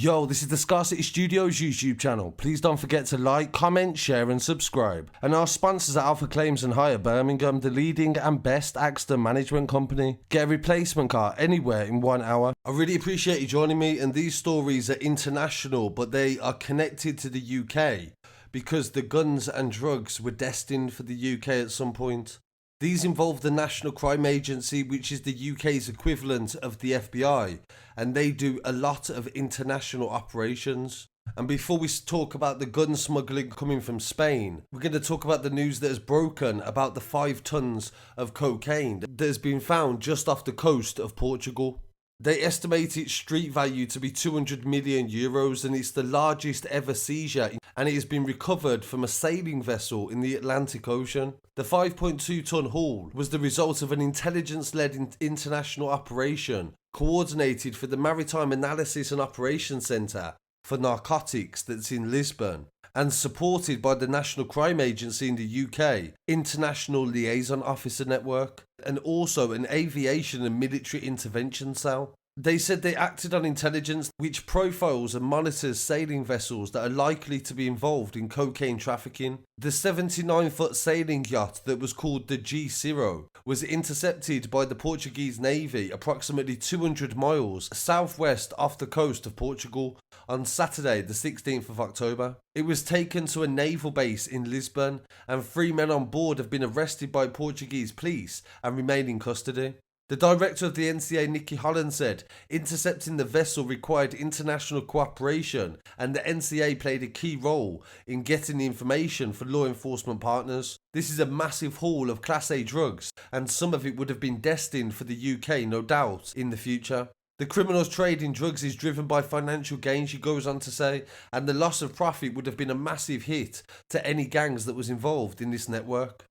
Yo, this is the Scarcity Studios YouTube channel. Please don't forget to like, comment, share and subscribe. And our sponsors are Alpha Claims and Hire Birmingham, the leading and best accident management company. Get a replacement car anywhere in 1 hour. I really appreciate you joining me, and these stories are international, but they are connected to the UK because the guns and drugs were destined for the UK at some point. These involve the National Crime Agency, which is the UK's equivalent of the FBI, and they do a lot of international operations. And before we talk about the gun smuggling coming from Spain, we're going to talk about the news that has broken about the 5 tons of cocaine that has been found just off the coast of Portugal. They estimate its street value to be 200 million euros, and it's the largest ever seizure, and it has been recovered from a sailing vessel in the Atlantic Ocean. The 5.2 ton haul was the result of an intelligence-led international operation coordinated for the Maritime Analysis and Operations Centre for Narcotics that's in Lisbon, and supported by the National Crime Agency in the UK, International Liaison Officer Network, and also an aviation and military intervention cell. They said they acted on intelligence which profiles and monitors sailing vessels that are likely to be involved in cocaine trafficking. The 79-foot sailing yacht that was called the G-Siro was intercepted by the Portuguese Navy approximately 200 miles southwest off the coast of Portugal on Saturday the 16th of October. It was taken to a naval base in Lisbon, and 3 men on board have been arrested by Portuguese police and remain in custody. The director of the NCA, Nicky Holland, said intercepting the vessel required international cooperation, and the NCA played a key role in getting the information for law enforcement partners. This is a massive haul of Class A drugs, and some of it would have been destined for the UK, no doubt, in the future. The criminals' trade in drugs is driven by financial gain, she goes on to say, and the loss of profit would have been a massive hit to any gangs that was involved in this network.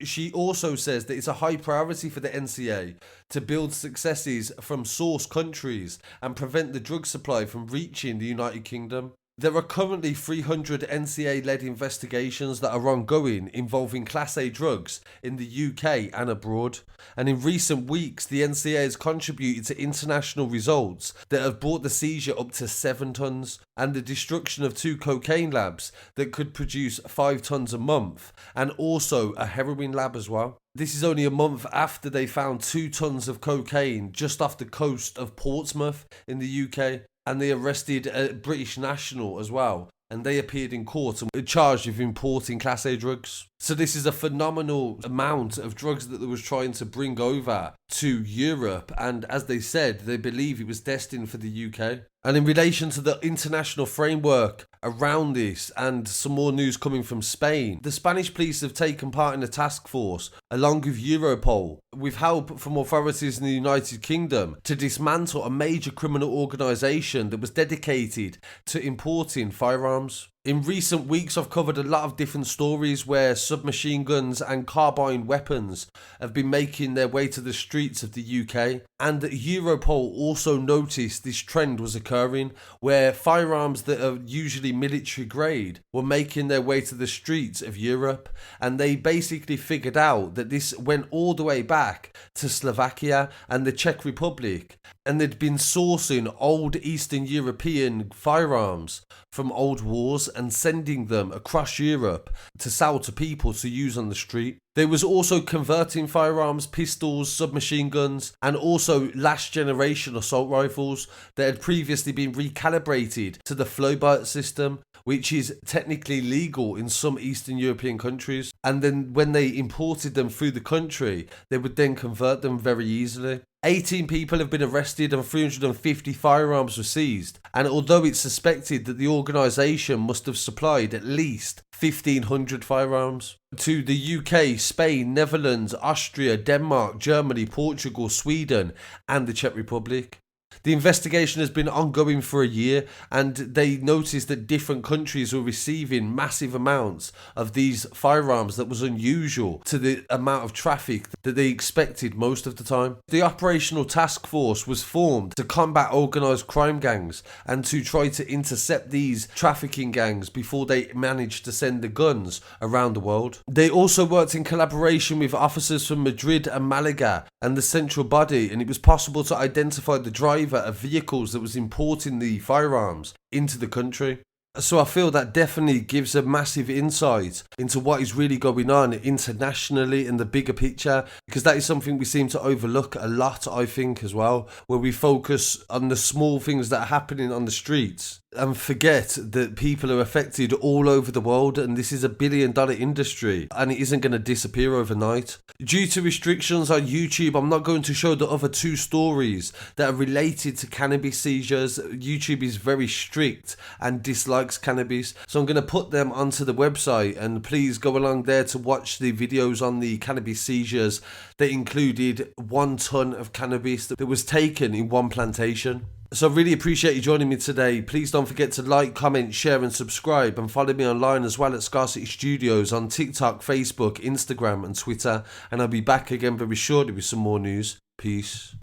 She also says that it's a high priority for the NCA to build successes from source countries and prevent the drug supply from reaching the United Kingdom. There are currently 300 NCA-led investigations that are ongoing involving Class A drugs in the UK and abroad. And in recent weeks, the NCA has contributed to international results that have brought the seizure up to 7 tons and the destruction of 2 cocaine labs that could produce 5 tons a month, and also a heroin lab as well. This is only a month after they found 2 tons of cocaine just off the coast of Portsmouth in the UK. And they arrested a British national as well, and they appeared in court and were charged with importing Class A drugs. So this is a phenomenal amount of drugs that they was trying to bring over to Europe, and as they said, they believe it was destined for the UK. And in relation to the international framework around this, and some more news coming from Spain, the Spanish police have taken part in a task force along with Europol with help from authorities in the United Kingdom to dismantle a major criminal organisation that was dedicated to importing firearms. In recent weeks, I've covered a lot of different stories where submachine guns and carbine weapons have been making their way to the streets of the UK, and Europol also noticed this trend was occurring where firearms that are usually military grade were making their way to the streets of Europe, and they basically figured out that this went all the way back to Slovakia and the Czech Republic, and they'd been sourcing old Eastern European firearms from old wars and sending them across Europe to sell to people to use on the street. They was also converting firearms, pistols, submachine guns, and also last generation assault rifles that had previously been recalibrated to the flowbite system, which is technically legal in some Eastern European countries. And then when they imported them through the country, they would then convert them very easily. 18 people have been arrested and 350 firearms were seized, and although it's suspected that the organisation must have supplied at least 1,500 firearms to the UK, Spain, Netherlands, Austria, Denmark, Germany, Portugal, Sweden and the Czech Republic. The investigation has been ongoing for a year, and they noticed that different countries were receiving massive amounts of these firearms that was unusual to the amount of traffic that they expected most of the time. The operational task force was formed to combat organised crime gangs and to try to intercept these trafficking gangs before they managed to send the guns around the world. They also worked in collaboration with officers from Madrid and Malaga and the central body, and it was possible to identify the driver driver of vehicles that was importing the firearms into the country. So I feel that definitely gives a massive insight into what is really going on internationally in the bigger picture, because that is something we seem to overlook a lot, I think, as well, where we focus on the small things that are happening on the streets and forget that people are affected all over the world, and this is $1 billion industry and it isn't going to disappear overnight. Due to restrictions on YouTube, I'm not going to show the other 2 stories that are related to cannabis seizures. YouTube is very strict and dislikes cannabis, so I'm going to put them onto the website, and please go along there to watch the videos on the cannabis seizures that included 1 tonne of cannabis that was taken in one plantation. So I really appreciate you joining me today. Please don't forget to like, comment, share and subscribe, and follow me online as well at Scarcity Studios on TikTok, Facebook, Instagram and Twitter, and I'll be back again very shortly with some more news. Peace.